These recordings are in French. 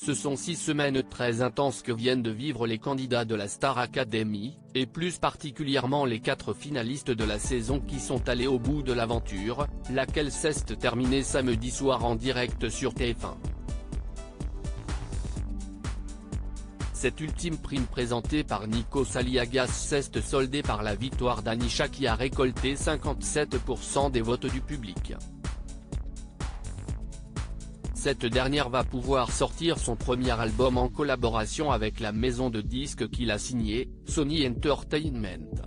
Ce sont 6 semaines très intenses que viennent de vivre les candidats de la Star Academy, et plus particulièrement les 4 finalistes de la saison qui sont allés au bout de l'aventure, laquelle s'est terminée samedi soir en direct sur TF1. Cette ultime prime présentée par Nico Saliagas s'est soldée par la victoire d'Anisha qui a récolté 57% des votes du public. Cette dernière va pouvoir sortir son premier album en collaboration avec la maison de disques qu'il a signé, Sony Entertainment.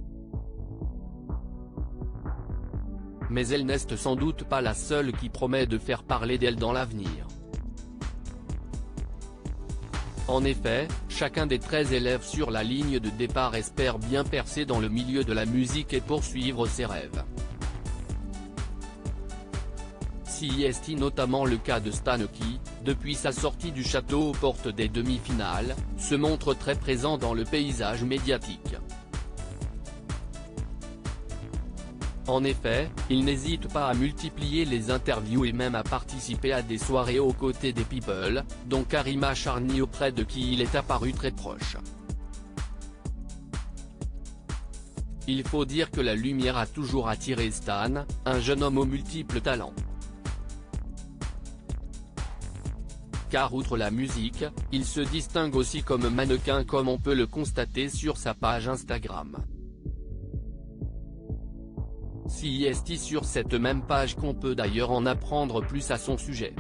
Mais elle n'est sans doute pas la seule qui promet de faire parler d'elle dans l'avenir. En effet, chacun des 13 élèves sur la ligne de départ espère bien percer dans le milieu de la musique et poursuivre ses rêves. Si est notamment le cas de Stan qui, depuis sa sortie du château aux portes des demi-finales, se montre très présent dans le paysage médiatique. En effet, il n'hésite pas à multiplier les interviews et même à participer à des soirées aux côtés des people, dont Karima Charny auprès de qui il est apparu très proche. Il faut dire que la lumière a toujours attiré Stan, un jeune homme aux multiples talents. Car outre la musique, il se distingue aussi comme mannequin comme on peut le constater sur sa page Instagram. Si est sur cette même page qu'on peut d'ailleurs en apprendre plus à son sujet.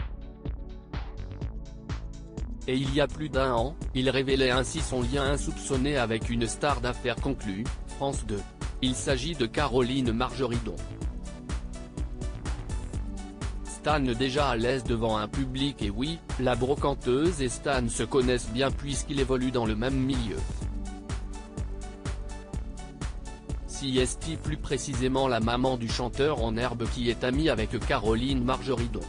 Et il y a plus d'un an, il révélait ainsi son lien insoupçonné avec une star d'affaires conclue, France 2. Il s'agit de Caroline Margeridon. Stan déjà à l'aise devant un public et oui, la brocanteuse et Stan se connaissent bien puisqu'ils évoluent dans le même milieu. Si est plus précisément la maman du chanteur en herbe qui est amie avec Caroline Margeridon.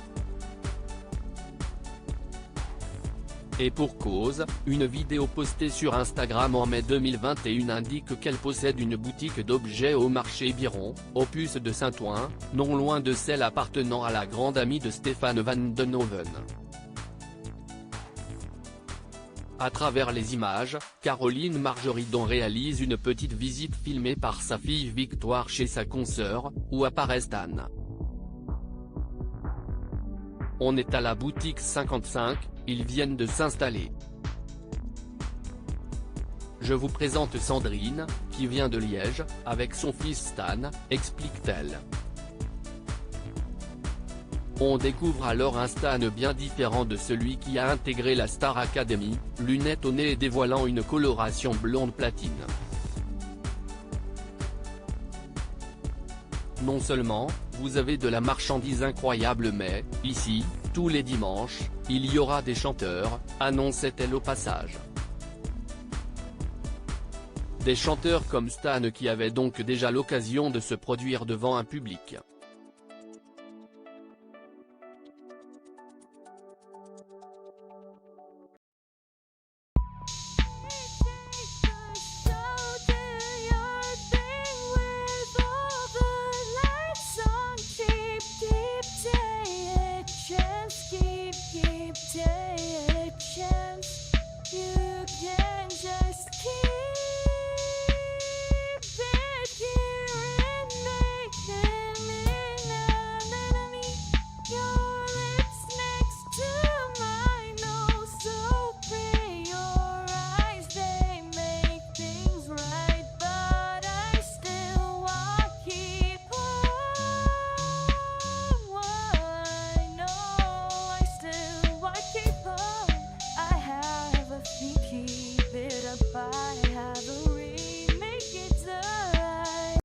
Et pour cause, une vidéo postée sur Instagram en mai 2021 indique qu'elle possède une boutique d'objets au marché Biron, au Puce de Saint-Ouen, non loin de celle appartenant à la grande amie de Stéphane Van Denhoven. À travers les images, Caroline Margeridon réalise une petite visite filmée par sa fille Victoire chez sa consoeur, où apparaît Stan. On est à la boutique 55, ils viennent de s'installer. Je vous présente Sandrine, qui vient de Liège, avec son fils Stan, explique-t-elle. On découvre alors un Stan bien différent de celui qui a intégré la Star Academy, lunettes au nez et dévoilant une coloration blonde platine. Non seulement, vous avez de la marchandise incroyable mais, ici, tous les dimanches, il y aura des chanteurs, annonçait-elle au passage. Des chanteurs comme Stan qui avait donc déjà l'occasion de se produire devant un public.